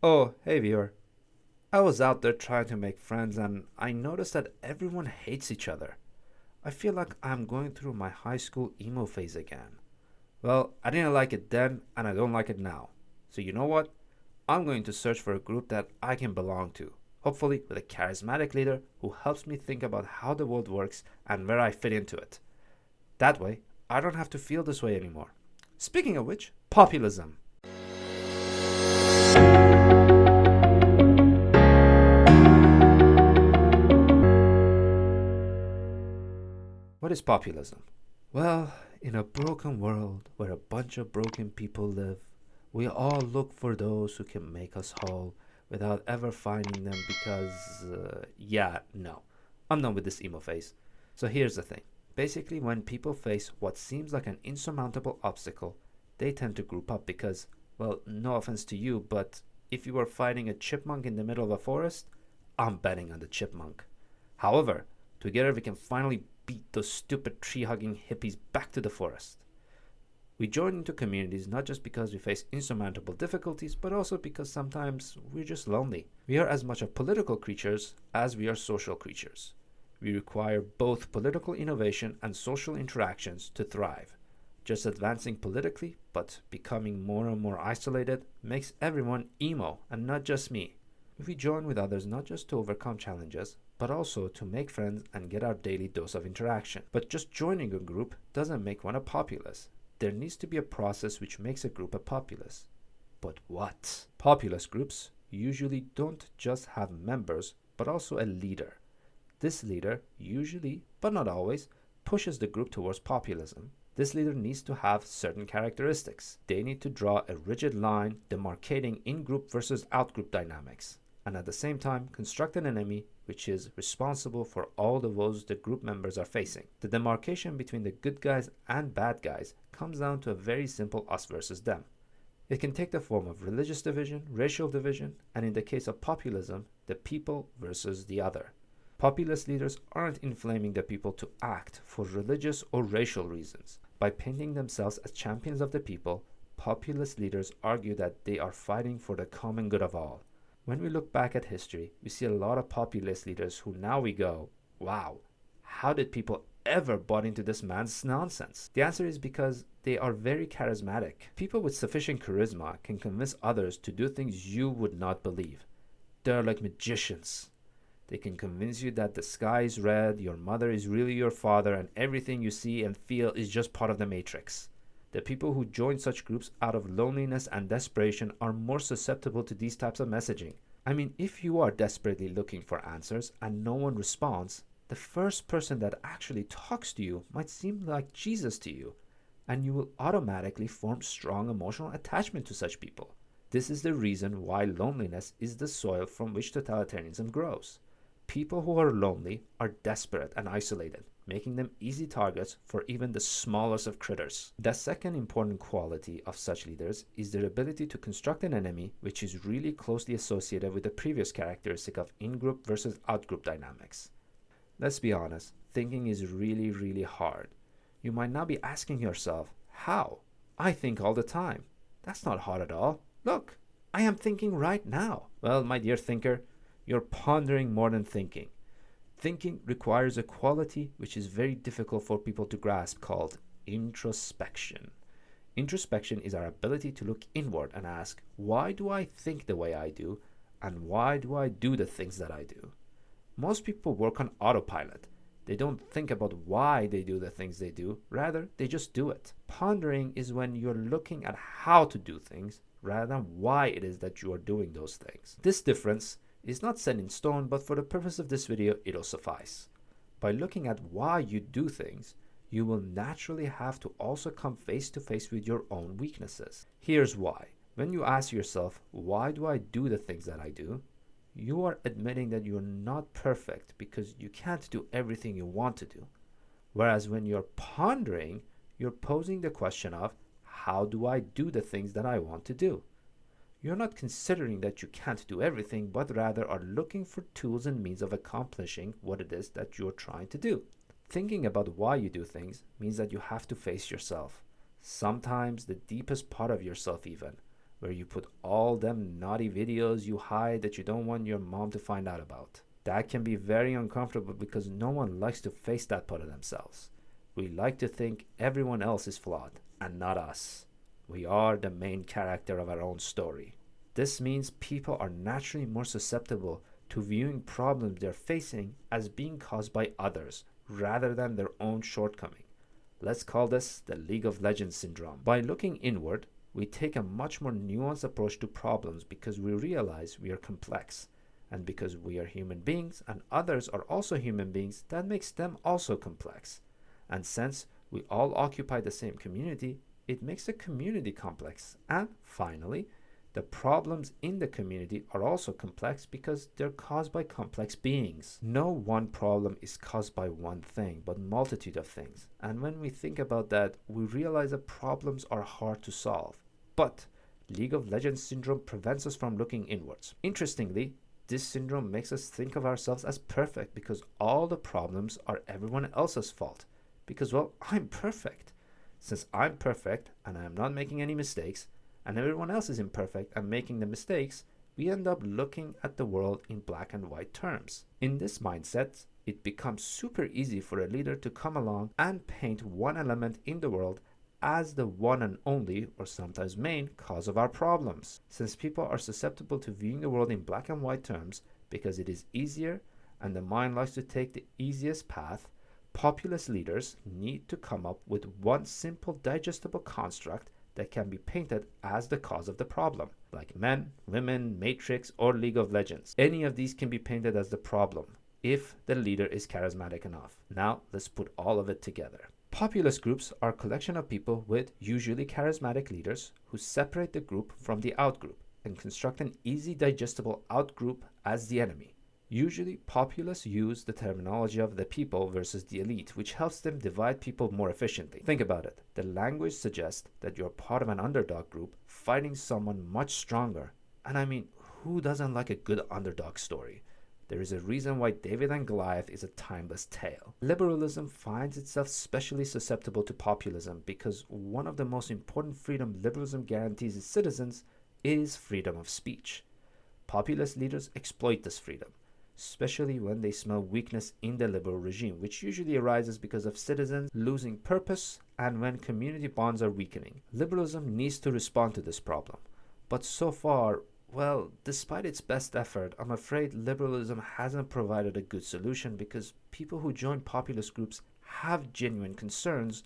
Oh, hey viewer. I was out there trying to make friends and I noticed that everyone hates each other. I feel like I'm going through my high school emo phase again. Well, I didn't like it then and I don't like it now. So you know what? I'm going to search for a group that I can belong to. Hopefully with a charismatic leader who helps me think about how the world works and where I fit into it. That way, I don't have to feel this way anymore. Speaking of which, populism. What is populism? Well, in a broken world where a bunch of broken people live, we all look for those who can make us whole without ever finding them because, no. I'm done with this emo phase. So here's the thing. Basically, when people face what seems like an insurmountable obstacle, they tend to group up because, well, no offense to you, but if you were fighting a chipmunk in the middle of a forest, I'm betting on the chipmunk. However, together we can finally beat those stupid tree-hugging hippies back to the forest. We join into communities not just because we face insurmountable difficulties, but also because sometimes we're just lonely. We are as much of political creatures as we are social creatures. We require both political innovation and social interactions to thrive. Just advancing politically, but becoming more and more isolated, makes everyone emo, and not just me. We join with others not just to overcome challenges, but also to make friends and get our daily dose of interaction. But just joining a group doesn't make one a populist. There needs to be a process which makes a group a populist. But what? Populist groups usually don't just have members, but also a leader. This leader usually, but not always, pushes the group towards populism. This leader needs to have certain characteristics. They need to draw a rigid line demarcating in-group versus out-group dynamics, and at the same time construct an enemy which is responsible for all the woes the group members are facing. The demarcation between the good guys and bad guys comes down to a very simple us versus them. It can take the form of religious division, racial division, and in the case of populism, the people versus the other. Populist leaders aren't inflaming the people to act for religious or racial reasons. By painting themselves as champions of the people, populist leaders argue that they are fighting for the common good of all. When we look back at history, we see a lot of populist leaders who now we go, wow, how did people ever bought into this man's nonsense? The answer is because they are very charismatic. People with sufficient charisma can convince others to do things you would not believe. They are like magicians. They can convince you that the sky is red, your mother is really your father, and everything you see and feel is just part of the matrix. The people who join such groups out of loneliness and desperation are more susceptible to these types of messaging. I mean, if you are desperately looking for answers and no one responds, the first person that actually talks to you might seem like Jesus to you, and you will automatically form strong emotional attachment to such people. This is the reason why loneliness is the soil from which totalitarianism grows. People who are lonely are desperate and isolated, making them easy targets for even the smallest of critters. The second important quality of such leaders is their ability to construct an enemy which is really closely associated with the previous characteristic of in-group versus out-group dynamics. Let's be honest, thinking is really hard. You might now be asking yourself, how? I think all the time. That's not hard at all. Look, I am thinking right now. Well, my dear thinker, you're pondering more than thinking. Thinking requires a quality which is very difficult for people to grasp called introspection. Introspection is our ability to look inward and ask, why do I think the way I do, and why do I do the things that I do? Most people work on autopilot. They don't think about why they do the things they do, rather they just do it. Pondering is when you're looking at how to do things rather than why it is that you are doing those things. This difference is not set in stone, but for the purpose of this video, it'll suffice. By looking at why you do things, you will naturally have to also come face to face with your own weaknesses. Here's why. When you ask yourself, why do I do the things that I do? You are admitting that you're not perfect because you can't do everything you want to do. Whereas when you're pondering, you're posing the question of, how do I do the things that I want to do? You're not considering that you can't do everything, but rather are looking for tools and means of accomplishing what it is that you're trying to do. Thinking about why you do things means that you have to face yourself. Sometimes the deepest part of yourself even, where you put all them naughty videos you hide that you don't want your mom to find out about. That can be very uncomfortable because no one likes to face that part of themselves. We like to think everyone else is flawed and not us. We are the main character of our own story. This means people are naturally more susceptible to viewing problems they're facing as being caused by others rather than their own shortcoming. Let's call this the League of Legends syndrome. By looking inward, we take a much more nuanced approach to problems because we realize we are complex. And because we are human beings and others are also human beings, that makes them also complex. And since we all occupy the same community, it makes the community complex. And finally, the problems in the community are also complex because they're caused by complex beings. No one problem is caused by one thing, but multitude of things. And when we think about that, we realize that problems are hard to solve. But League of Legends syndrome prevents us from looking inwards. Interestingly, this syndrome makes us think of ourselves as perfect because all the problems are everyone else's fault. Because, well, I'm perfect. Since I'm perfect and I'm not making any mistakes, and everyone else is imperfect and making the mistakes, we end up looking at the world in black and white terms. In this mindset, it becomes super easy for a leader to come along and paint one element in the world as the one and only, or sometimes main, cause of our problems. Since people are susceptible to viewing the world in black and white terms because it is easier and the mind likes to take the easiest path, populist leaders need to come up with one simple digestible construct that can be painted as the cause of the problem, like men, women, Matrix, or League of Legends. Any of these can be painted as the problem if the leader is charismatic enough. Now, let's put all of it together. Populist groups are a collection of people with usually charismatic leaders who separate the group from the outgroup and construct an easy digestible outgroup as the enemy. Usually, populists use the terminology of the people versus the elite, which helps them divide people more efficiently. Think about it. The language suggests that you're part of an underdog group fighting someone much stronger. And I mean, who doesn't like a good underdog story? There is a reason why David and Goliath is a timeless tale. Liberalism finds itself especially susceptible to populism because one of the most important freedom liberalism guarantees its citizens is freedom of speech. Populist leaders exploit this freedom, especially when they smell weakness in the liberal regime, which usually arises because of citizens losing purpose and when community bonds are weakening. Liberalism needs to respond to this problem. But so far, well, despite its best effort, I'm afraid liberalism hasn't provided a good solution because people who join populist groups have genuine concerns,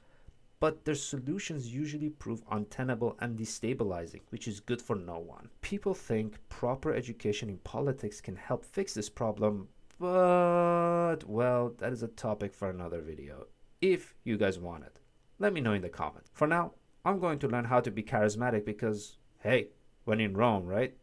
but their solutions usually prove untenable and destabilizing, which is good for no one. People think proper education in politics can help fix this problem, but, well, that is a topic for another video. If you guys want it, let me know in the comments. For now, I'm going to learn how to be charismatic because, hey, when in Rome, right?